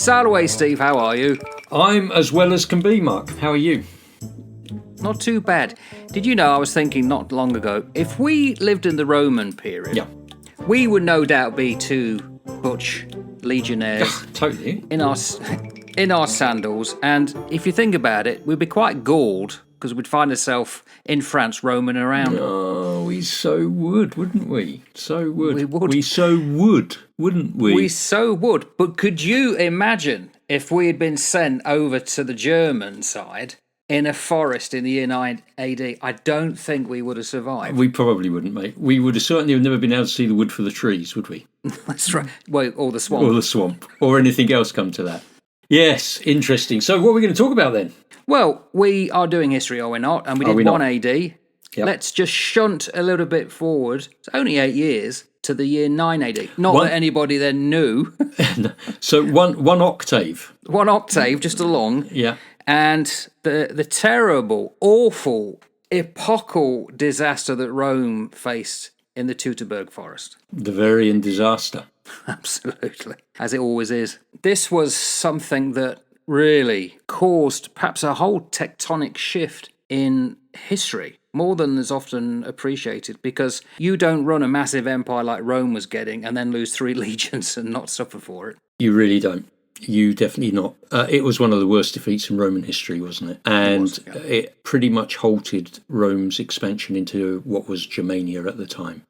Sail away, Steve. How are you? I'm as well as can be, Mark. How are you? Not too bad. Did you know, I was thinking not long ago, if we lived in the Roman period, Yeah. we would no doubt be two butch legionnaires Totally. in our sandals, and if you think about it, we'd be quite galled because we'd find ourselves in France roaming around. Oh, we so would, wouldn't we? So would. We would. We so would, wouldn't we? We so would. But could you imagine if we had been sent over to the German side in a forest in the year 9 AD? I don't think we would have survived. We probably wouldn't, mate. We would have certainly never been able to see the wood for the trees, would we? That's right. Well, or the swamp. Or the swamp. Or anything else come to that. Yes, interesting. So what are we going to talk about then? Well, we are doing history, are we not? And we did 1 AD. Yep. Let's just shunt a little bit forward. It's only 8 years to the year 9 AD. Not that anybody then knew. So one octave. 1 octave, just along. Yeah. And the terrible, awful, epochal disaster that Rome faced in the Teutoburg forest. The Varian disaster. Absolutely. As it always is. This was something that really caused perhaps a whole tectonic shift in history, more than is often appreciated, because you don't run a massive empire like Rome was getting and then lose 3 legions and not suffer for it. You really don't. You definitely not. It was one of the worst defeats in Roman history, wasn't it? And it pretty much halted Rome's expansion into what was Germania at the time.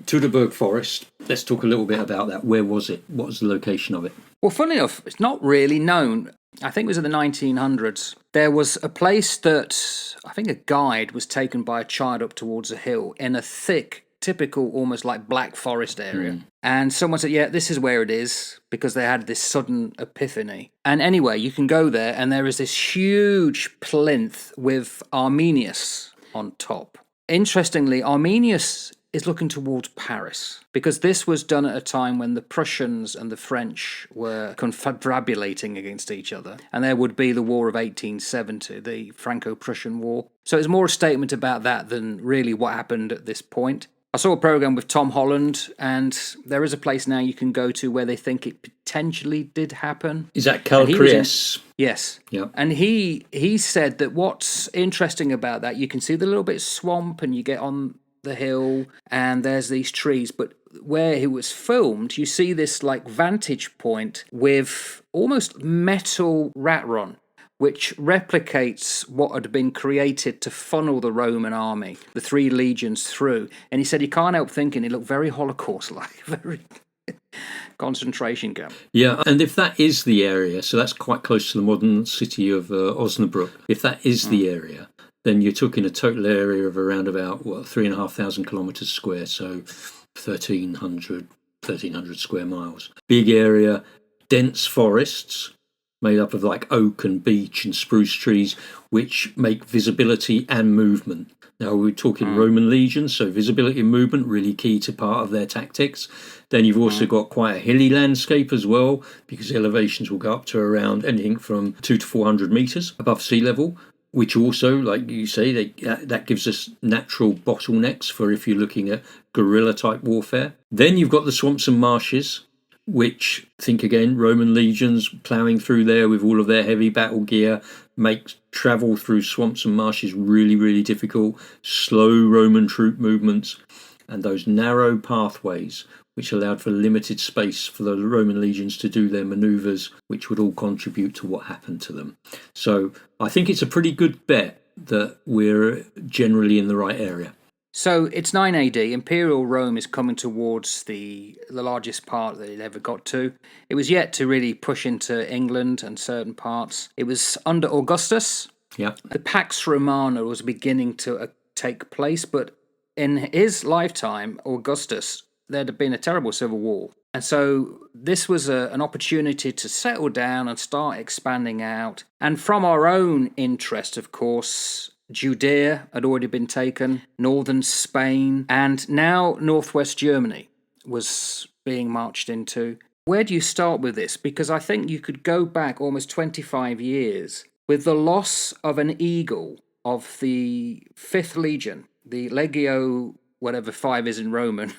Teutoburg Forest, let's talk a little bit about that. Where was it? What was the location of it? Well, funnily enough, it's not really known. I think it was in the 1900s. There was a place that I think a guide was taken by a child up towards a hill in a thick, typical, almost like Black Forest area. And someone said, yeah, this is where it is, because they had this sudden epiphany. And anyway, you can go there, and there is this huge plinth with Arminius on top. Interestingly, Arminius is looking towards Paris, because this was done at a time when the Prussians and the French were confabulating against each other, and there would be the War of 1870, the Franco-Prussian War. So it's more a statement about that than really what happened at this point. I saw a program with Tom Holland, and there is a place now you can go to where they think it potentially did happen. Is that Calacreus? Yes. Yeah. And he said that what's interesting about that, you can see the little bit of swamp, and you get on the hill and there's these trees, but where it was filmed, you see this like vantage point with almost metal rat run, which replicates what had been created to funnel the Roman army, the 3 legions through. And he said he can't help thinking it looked very Holocaust-like, very concentration camp. Yeah, and if that is the area, so that's quite close to the modern city of Osnabrück, if that is the area, then you're talking a total area of around about 3,500 kilometres square, so 1,300 square miles. Big area, dense forests made up of like oak and beech and spruce trees, which make visibility and movement. Now we're talking Roman legions, so visibility and movement really key to part of their tactics. Then you've also got quite a hilly landscape as well, because elevations will go up to around anything from 200 to 400 metres above sea level, which also, like you say, that gives us natural bottlenecks for if you're looking at guerrilla-type warfare. Then you've got the swamps and marshes, which, think again, Roman legions ploughing through there with all of their heavy battle gear makes travel through swamps and marshes really, really difficult. Slow Roman troop movements, and those narrow pathways which allowed for limited space for the Roman legions to do their manoeuvres, which would all contribute to what happened to them. So I think it's a pretty good bet that we're generally in the right area. So it's 9 AD, Imperial Rome is coming towards the largest part that it ever got to. It was yet to really push into England and certain parts. It was under Augustus. Yeah. The Pax Romana was beginning to take place, but in his lifetime, Augustus, there'd been a terrible civil war. And so this was an opportunity to settle down and start expanding out. And from our own interest, of course, Judea had already been taken, northern Spain, and now northwest Germany was being marched into. Where do you start with this? Because I think you could go back almost 25 years with the loss of an eagle of the 5th Legion, the Legio, whatever 5 is in Roman,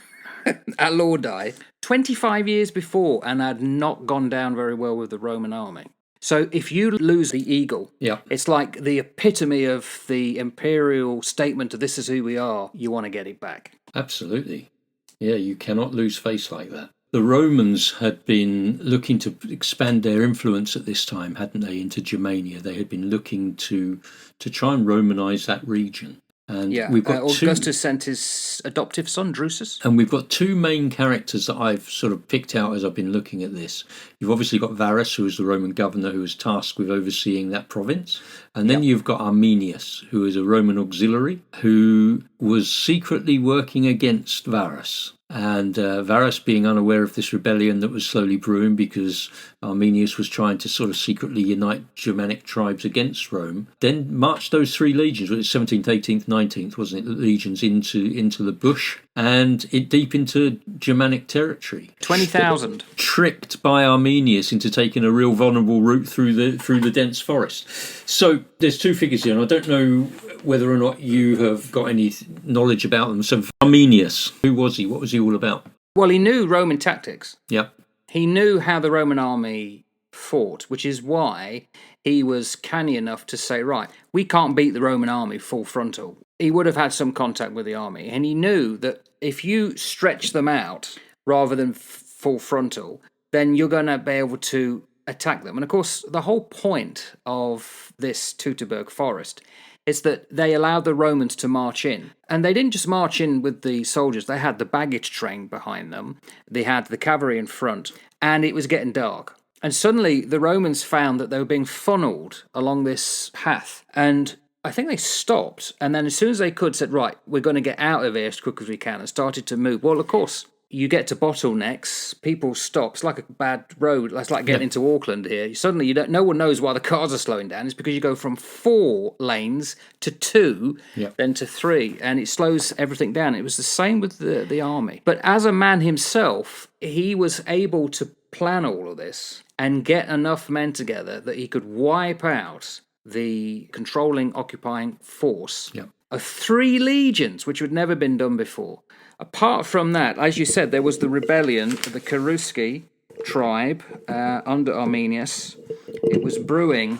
at Lodi, 25 years before and had not gone down very well with the Roman army. So if you lose the eagle, Yeah. it's like the epitome of the imperial statement of this is who we are. You want to get it back. Absolutely. Yeah, you cannot lose face like that. The Romans had been looking to expand their influence at this time, hadn't they, into Germania? They had been looking to try and Romanize that region. And Yeah, we've got Augustus sent his adoptive son, Drusus. And we've got two main characters that I've sort of picked out as I've been looking at this. You've obviously got Varus, who was the Roman governor who was tasked with overseeing that province. And then you've got Arminius, who is a Roman auxiliary, who was secretly working against Varus. And Varus, being unaware of this rebellion that was slowly brewing because Arminius was trying to sort of secretly unite Germanic tribes against Rome, then marched those three legions, which was 17th, 18th, 19th, wasn't it, legions into the bush and deep into Germanic territory. 20,000. Tricked by Arminius into taking a real vulnerable route through the dense forest. So there's two figures here, and I don't know whether or not you have got any knowledge about them. So Arminius, who was he? What was he all about? Well, he knew Roman tactics. Yep. He knew how the Roman army fought, which is why he was canny enough to say, right, we can't beat the Roman army full frontal. He would have had some contact with the army, and he knew that if you stretch them out rather than full frontal, then you're going to be able to attack them. And of course, the whole point of this Teutoburg forest is that they allowed the Romans to march in. And they didn't just march in with the soldiers, they had the baggage train behind them, they had the cavalry in front, and it was getting dark. And suddenly the Romans found that they were being funneled along this path. And I think they stopped, and then as soon as they could said, right, we're going to get out of here as quick as we can, and started to move. Well, of course, you get to bottlenecks, people stop. It's like a bad road. It's like getting into Auckland here. Suddenly, no one knows why the cars are slowing down. It's because you go from 4 lanes to 2, then to 3, and it slows everything down. It was the same with the army. But as a man himself, he was able to plan all of this and get enough men together that he could wipe out the controlling, occupying force of 3 legions, which had never been done before. Apart from that, as you said, there was the rebellion of the Cherusci tribe under Arminius. It was brewing.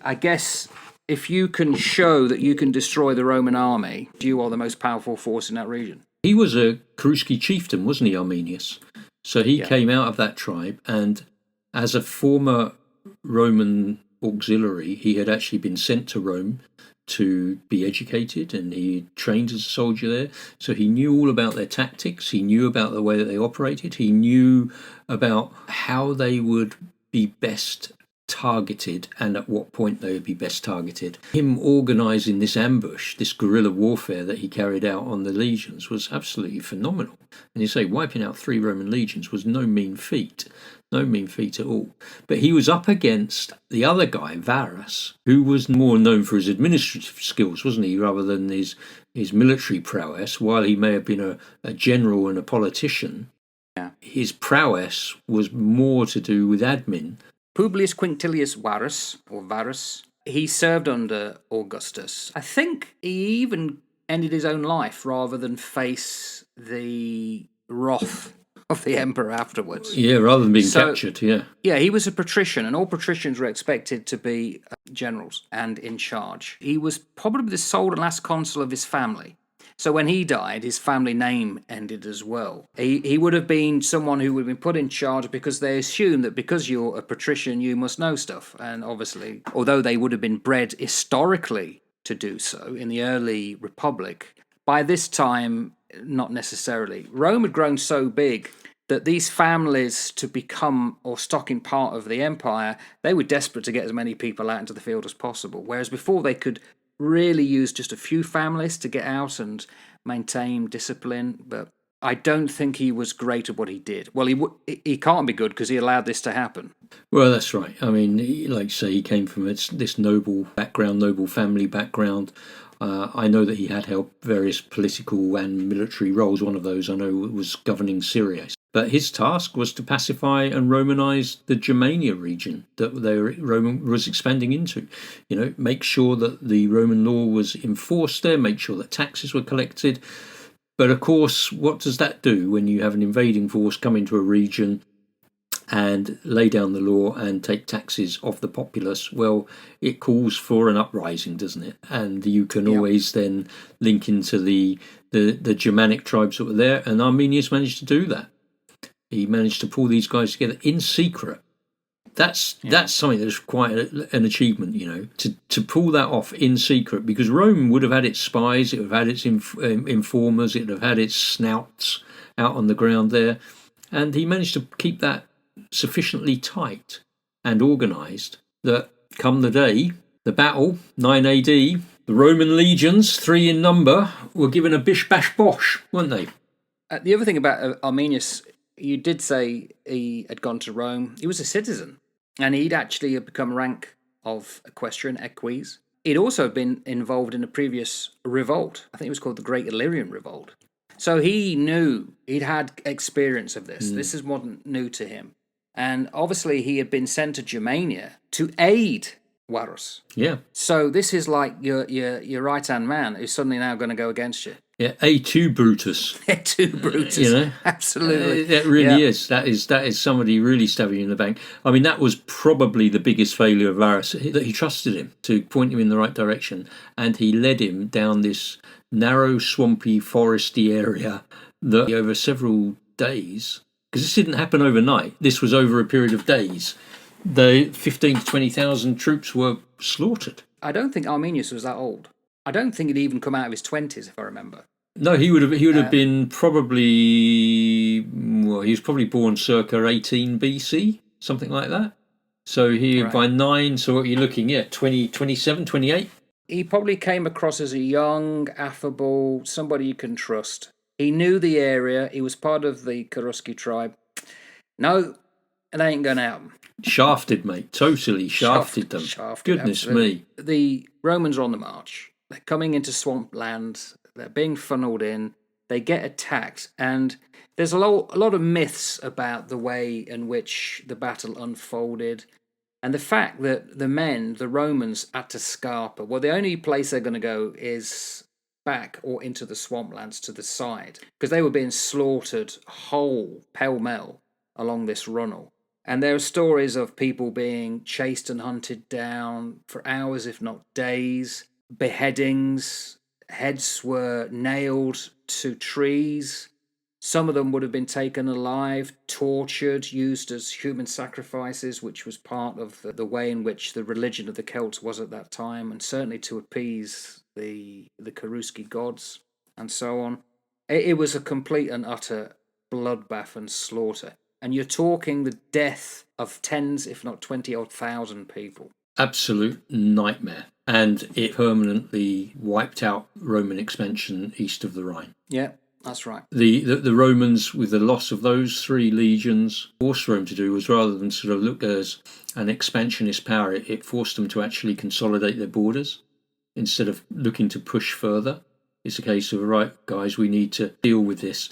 I guess if you can show that you can destroy the Roman army, you are the most powerful force in that region. He was a Cherusci chieftain, wasn't he, Arminius? So he came out of that tribe, and as a former Roman auxiliary, he had actually been sent to Rome to be educated, and he trained as a soldier there. So he knew all about their tactics, he knew about the way that they operated, he knew about how they would be best targeted and at what point they would be best targeted. Him organising this ambush, this guerrilla warfare that he carried out on the legions was absolutely phenomenal. And you say wiping out 3 Roman legions was no mean feat. No mean feat at all. But he was up against the other guy, Varus, who was more known for his administrative skills, wasn't he, rather than his military prowess. While he may have been a general and a politician, his prowess was more to do with admin. Publius Quinctilius Varus, he served under Augustus. I think he even ended his own life rather than face the wrath of the emperor afterwards. Yeah, rather than being captured, Yeah, he was a patrician, and all patricians were expected to be generals and in charge. He was probably the sole and last consul of his family. So when he died, his family name ended as well. He would have been someone who would have been put in charge because they assume that because you're a patrician, you must know stuff. And obviously, although they would have been bred historically to do so in the early Republic, by this time, not necessarily. Rome had grown so big that these families, to become or stock in part of the empire, they were desperate to get as many people out into the field as possible. Whereas before they could really use just a few families to get out and maintain discipline. But I don't think he was great at what he did. Well, he can't be good because he allowed this to happen. Well, that's right. I mean, like you say, he came from this noble background, noble family background. I know that he had held various political and military roles. One of those I know was governing Syria. But his task was to pacify and Romanize the Germania region that Rome was expanding into. You know, make sure that the Roman law was enforced there, make sure that taxes were collected. But of course, what does that do when you have an invading force come into a region and lay down the law and take taxes off the populace? Well, it calls for an uprising, doesn't it? And you can always then link into the Germanic tribes that were there, and Arminius managed to do that. He managed to pull these guys together in secret. That's something that's quite an achievement, to pull that off in secret, because Rome would have had its spies, it would have had its informers, it would have had its snouts out on the ground there, and he managed to keep that sufficiently tight and organised that come the day, the battle, 9 AD, the Roman legions, 3 in number, were given a bish bash bosh, weren't they? The other thing about Arminius, you did say he had gone to Rome. He was a citizen, and he'd actually become rank of equestrian, eques. He'd also been involved in a previous revolt. I think it was called the Great Illyrian Revolt. So he knew, he'd had experience of this. This wasn't new to him. And obviously he had been sent to Germania to aid Varus. Yeah. So this is like your right-hand man who's suddenly now going to go against you. Yeah, A2 Brutus. A2 Brutus. Absolutely. That really is. That is somebody really stabbing you in the back. I mean, that was probably the biggest failure of Varus, that he trusted him to point him in the right direction, and he led him down this narrow, swampy, foresty area that over several days, because this didn't happen overnight, this was over a period of days, the 15 to 20,000 troops were slaughtered. I don't think Arminius was that old. I don't think he'd even come out of his 20s, if I remember. No, he would have been probably, well, he was probably born circa 18 BC, something like that. So by 9, so what are you looking at, 27, 28? He probably came across as a young, affable, somebody you can trust. He knew the area. He was part of the Cherusci tribe. No, it ain't going to happen. Shafted, mate. Totally shafted them. Goodness absolutely. Me. The Romans are on the march. They're coming into swampland. They're being funneled in. They get attacked. And there's a lot of myths about the way in which the battle unfolded. And the fact that the Romans, at Scarpa, well, the only place they're going to go is back or into the swamplands to the side, because they were being slaughtered whole, pell-mell, along this runnel. And there are stories of people being chased and hunted down for hours, if not days, beheadings, heads were nailed to trees. Some of them would have been taken alive, tortured, used as human sacrifices, which was part of the way in which the religion of the Celts was at that time, and certainly to appease the Cherusci gods, and so on. It was a complete and utter bloodbath and slaughter. And you're talking the death of tens, if not 20,000 people. Absolute nightmare. And it permanently wiped out Roman expansion east of the Rhine. Yeah. That's right. The Romans, with the loss of those 3 legions, forced Rome to do was, rather than sort of look as an expansionist power, it forced them to actually consolidate their borders instead of looking to push further. It's a case of, right, guys, we need to deal with this.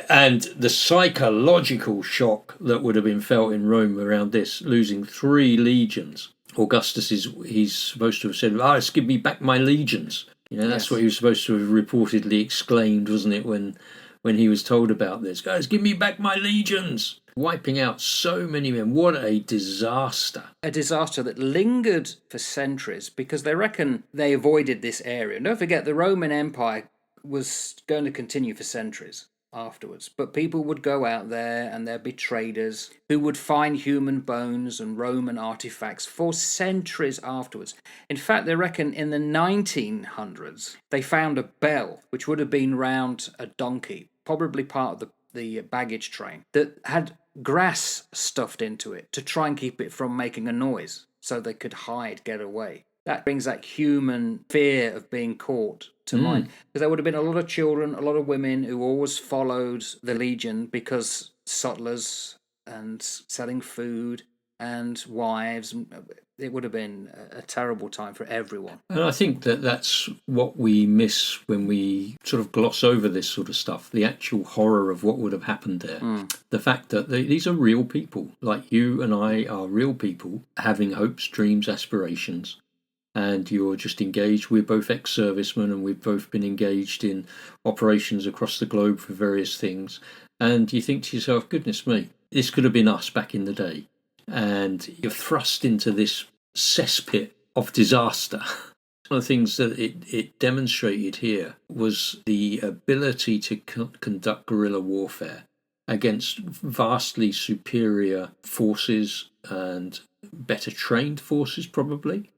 And the psychological shock that would have been felt in Rome around this, losing 3 legions. Augustus, he's supposed to have said, just give me back my legions. That's what he was supposed to have reportedly exclaimed, wasn't it, when he was told about this? Guys, give me back my legions! Wiping out so many men. What a disaster. A disaster that lingered for centuries, because they reckon they avoided this area. And don't forget, the Roman Empire was going to continue for centuries afterwards. But people would go out there, and there'd be traders who would find human bones and Roman artifacts for centuries afterwards. In fact, they reckon in the 1900s, they found a bell, which would have been round a donkey, probably part of the baggage train, that had grass stuffed into it to try and keep it from making a noise so they could hide, get away. That brings that human fear of being caught to mind. Because there would have been a lot of children, a lot of women who always followed the legion because sutlers and selling food and wives. It would have been a terrible time for everyone. And I think that's what we miss when we sort of gloss over this sort of stuff, the actual horror of what would have happened there. The fact that these are real people, like you and I are real people, having hopes, dreams, aspirations. and you're just engaged. We're both ex-servicemen, and we've both been engaged in operations across the globe for various things. And you think to yourself, goodness me, this could have been us back in the day. And you're thrust into this cesspit of disaster. One of the things that it demonstrated here was the ability to conduct guerrilla warfare against vastly superior forces and better trained forces, probably,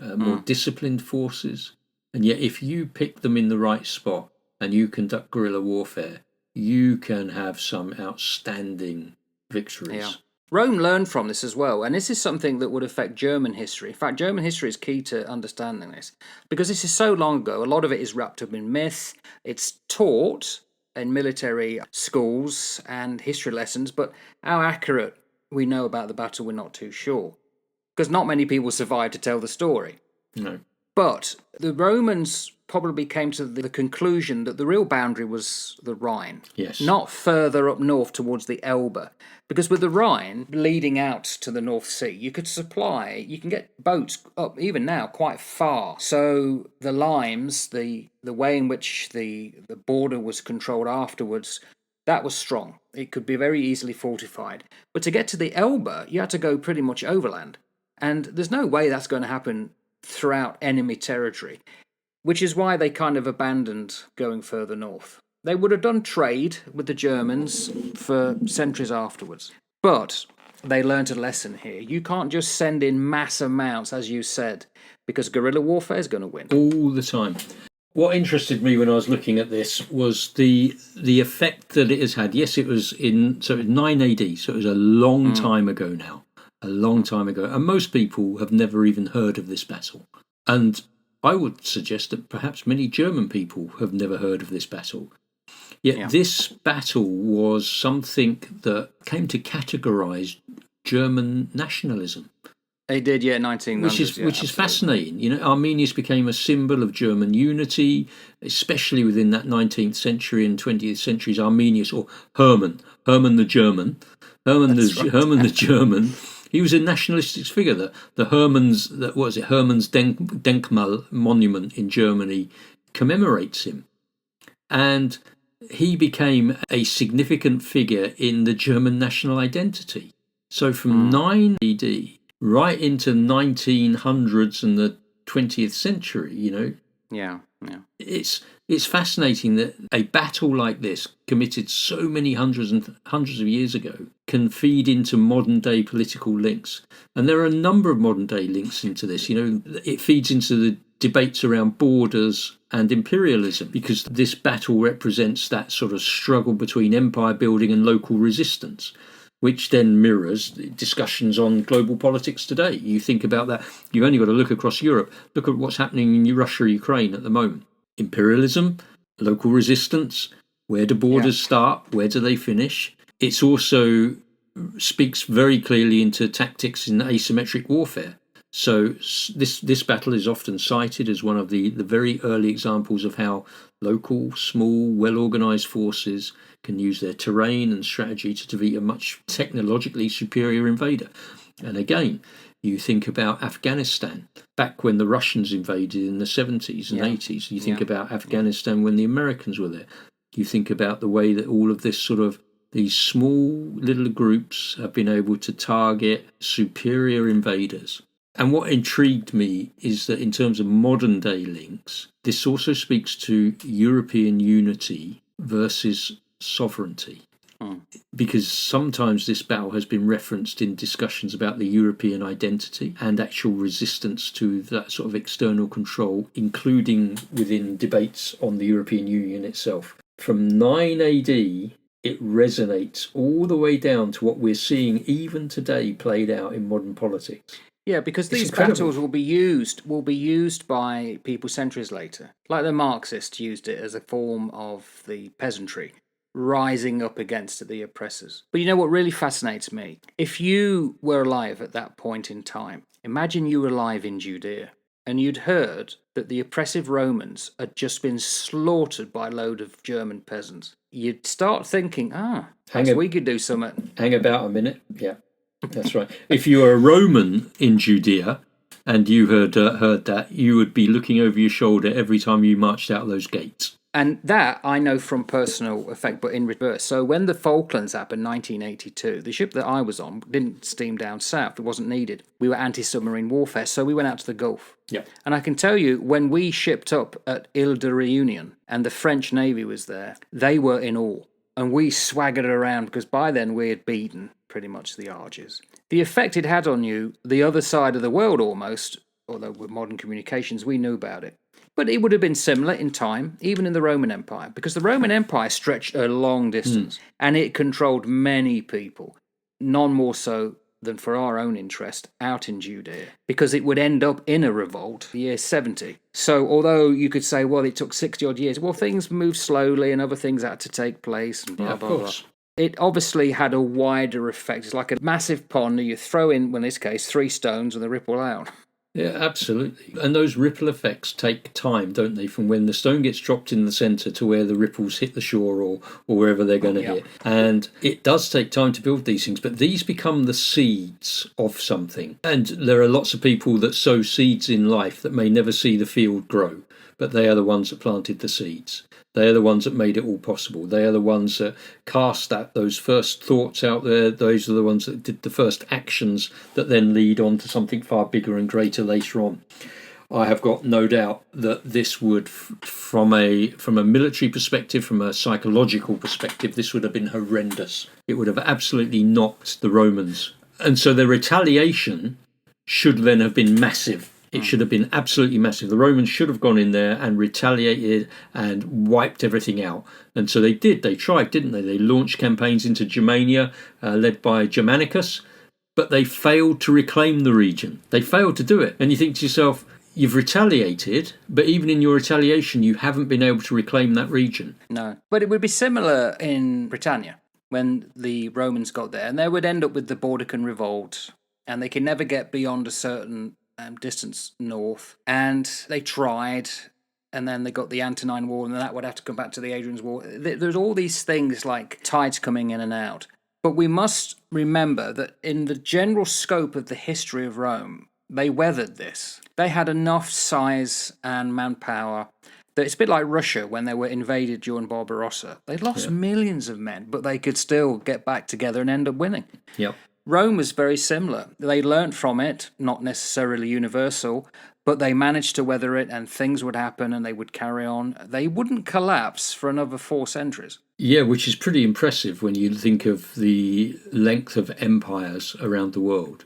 more disciplined forces. And yet, if you pick them in the right spot and you conduct guerrilla warfare, you can have some outstanding victories. Yeah. Rome learned from this as well, and this is something that would affect German history. In fact, German history is key to understanding this, because this is so long ago. A lot of it is wrapped up in myth. It's taught in military schools and history lessons, but how accurate we know about the battle, we're not too sure, because not many people survived to tell the story. No. But the Romans probably came to the conclusion that the real boundary was the Rhine, Yes. not further up north towards the Elbe. Because with the Rhine leading out to the North Sea, you can get boats up, even now, quite far. So the limes, the way in which the border was controlled afterwards, that was strong. It could be very easily fortified. But to get to the Elbe, you had to go pretty much overland. And there's no way that's going to happen throughout enemy territory, which is why they kind of abandoned going further north. They would have done trade with the Germans for centuries afterwards, but they learned a lesson here. You can't just send in mass amounts, as you said, because guerrilla warfare is going to win. All the time. What interested me when I was looking at this was the effect that it has had. Yes, it was in 9 AD, so it was a long time ago now. A long time ago. And most people have never even heard of this battle. And I would suggest that perhaps many German people have never heard of this battle. Yet this battle was something that came to categorise German nationalism. They did, 1900s. Which is fascinating. You know, Armenius became a symbol of German unity, especially within that 19th century and 20th century's Armenius, or Hermann the German. Hermann the German. He was a nationalistic figure. The Hermann's Denkmal monument in Germany commemorates him, and he became a significant figure in the German national identity. So from 9 AD right into 1900s and the 20th century, you know. Yeah. It's fascinating that a battle like this, committed so many hundreds of years ago, can feed into modern day political links. And there are a number of modern day links into this. You know, it feeds into the debates around borders and imperialism, because this battle represents that sort of struggle between empire building and local resistance, which then mirrors discussions on global politics today. You think about that, you've only got to look across Europe. Look at what's happening in Russia, Ukraine at the moment. Imperialism, local resistance, where do borders start, where do they finish? It's also speaks very clearly into tactics in asymmetric warfare. So this battle is often cited as one of the very early examples of how local, small, well-organised forces can use their terrain and strategy to defeat a much technologically superior invader. And again, you think about Afghanistan, back when the Russians invaded in the 70s and 80s. You think about Afghanistan when the Americans were there. You think about the way that all of this these small little groups have been able to target superior invaders. And what intrigued me is that in terms of modern day links, this also speaks to European unity versus sovereignty. Because sometimes this battle has been referenced in discussions about the European identity and actual resistance to that sort of external control, including within debates on the European Union itself. From 9 AD, it resonates all the way down to what we're seeing even today played out in modern politics. Yeah, because these incredible. battles will be used by people centuries later. Like the Marxists used it as a form of the peasantry rising up against the oppressors. But you know what really fascinates me? If you were alive at that point in time, imagine you were alive in Judea and you'd heard that the oppressive Romans had just been slaughtered by a load of German peasants. You'd start thinking, we could do something. Hang about a minute. Yeah, that's right. If you were a Roman in Judea, and you heard that, you would be looking over your shoulder every time you marched out of those gates. And that I know from personal effect, but in reverse. So when the Falklands happened, 1982, the ship that I was on didn't steam down south. It wasn't needed. We were anti-submarine warfare, so we went out to the Gulf. Yeah. And I can tell you, when we shipped up at Ile de Réunion and the French Navy was there, they were in awe. And we swaggered around because by then we had beaten pretty much the Argies. The effect it had on you, the other side of the world almost, although with modern communications we knew about it. But it would have been similar in time, even in the Roman Empire, because the Roman Empire stretched a long distance and it controlled many people, none more so than for our own interest out in Judea, because it would end up in a revolt year 70. So although you could say, well, it took 60 odd years, well, things moved slowly and other things had to take place and blah, blah, blah. It obviously had a wider effect. It's like a massive pond. You throw in, well, in this case, 3 stones and they ripple out. Yeah, absolutely. And those ripple effects take time, don't they, from when the stone gets dropped in the centre to where the ripples hit the shore or wherever they're going to hit. And it does take time to build these things, but these become the seeds of something. And there are lots of people that sow seeds in life that may never see the field grow, but they are the ones that planted the seeds. They are the ones that made it all possible. They are the ones that cast those first thoughts out there. Those are the ones that did the first actions that then lead on to something far bigger and greater later on. I have got no doubt that this would, from a military perspective, from a psychological perspective, this would have been horrendous. It would have absolutely knocked the Romans. And so the retaliation should then have been massive. It should have been absolutely massive. The Romans should have gone in there and retaliated and wiped everything out. And so they did. They tried, didn't they? They launched campaigns into Germania, led by Germanicus, but they failed to reclaim the region. They failed to do it. And you think to yourself, you've retaliated, but even in your retaliation, you haven't been able to reclaim that region. No. But it would be similar in Britannia when the Romans got there. And they would end up with the Bordecan Revolt, and they could never get beyond a certain distance north, and they tried, and then they got the Antonine War, and then that would have to come back to the Hadrian's War. There's all these things like tides coming in and out, but we must remember that in the general scope of the history of Rome, they weathered this. They had enough size and manpower that it's a bit like Russia when they were invaded during Barbarossa. They lost millions of men, but they could still get back together and end up winning. Yep. Rome was very similar. They learnt from it, not necessarily universal, but they managed to weather it, and things would happen and they would carry on. They wouldn't collapse for another 4 centuries. Yeah, which is pretty impressive when you think of the length of empires around the world.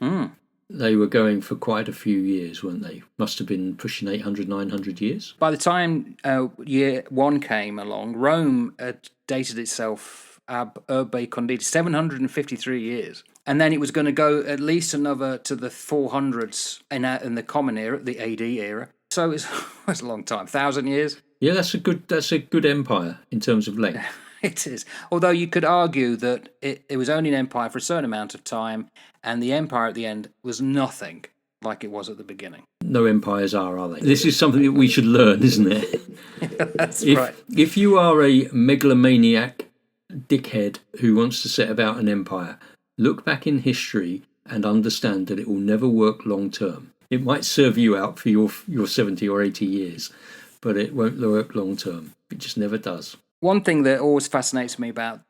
They were going for quite a few years, weren't they? Must have been pushing 800, 900 years. By the time year 1 came along, Rome had dated itself ab urbe condita, 753 years. And then it was going to go at least another to the 400s in the Common Era, the AD era. So it's a long time, 1,000 years. Yeah, that's a good empire in terms of length. It is. Although you could argue that it was only an empire for a certain amount of time, and the empire at the end was nothing like it was at the beginning. No empires are they? This is something that we should learn, isn't it? That's right. If you are a megalomaniac dickhead who wants to set about an empire, look back in history and understand that it will never work long term. It might serve you out for your 70 or 80 years, but it won't work long term. It just never does. One thing that always fascinates me about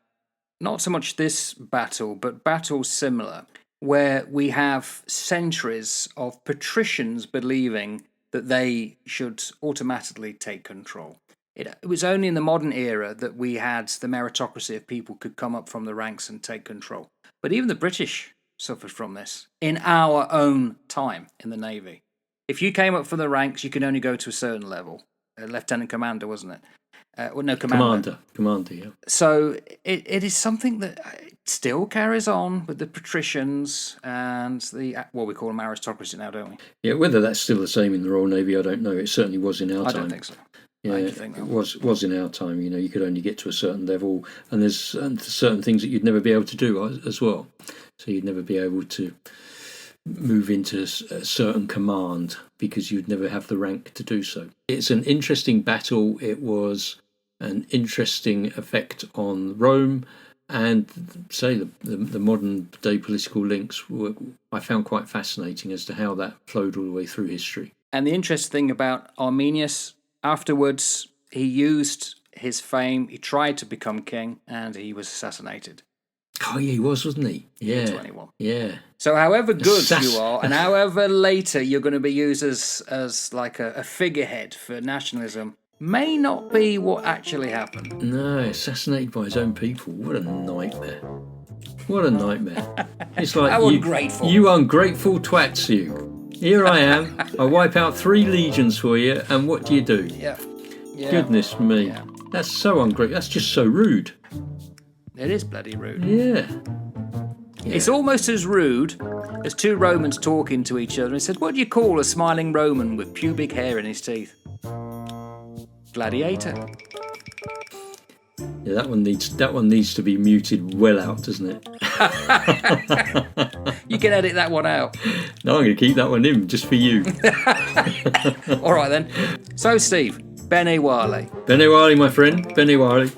not so much this battle, but battles similar, where we have centuries of patricians believing that they should automatically take control. It was only in the modern era that we had the meritocracy of people could come up from the ranks and take control. But even the British suffered from this in our own time in the Navy. If you came up from the ranks, you could only go to a certain level. Lieutenant Commander, wasn't it? Commander, yeah. So it is something that still carries on with the patricians and we call them aristocracy now, don't we? Yeah, whether that's still the same in the Royal Navy, I don't know. It certainly was in our time. I don't think so. Yeah, it was in our time. You know, you could only get to a certain level, and there's certain things that you'd never be able to do as well. So you'd never be able to move into a certain command because you'd never have the rank to do so. It's an interesting battle. It was an interesting effect on Rome. And say the modern day political links I found quite fascinating as to how that flowed all the way through history. And the interesting thing about Arminius, afterwards, he used his fame, he tried to become king, and he was assassinated. Oh, yeah, he was, wasn't he? Yeah. 21. Yeah. So however good you are, and however later you're going to be used as like a figurehead for nationalism, may not be what actually happened. No, assassinated by his own people. What a nightmare. What a nightmare. It's like How ungrateful. You ungrateful twats, you. Here I am. I wipe out 3 legions for you, and what do you do? Yeah. Goodness me. Yeah. That's so ungrateful. That's just so rude. It is bloody rude. Yeah. It's almost as rude as 2 Romans talking to each other and said, "What do you call a smiling Roman with pubic hair in his teeth?" Gladiator. Yeah, that one needs to be muted well out, doesn't it? You can edit that one out. No, I'm going to keep that one in just for you. All right then. So Steve, Bene Wale. Bene Wale, my friend. Bene Wale.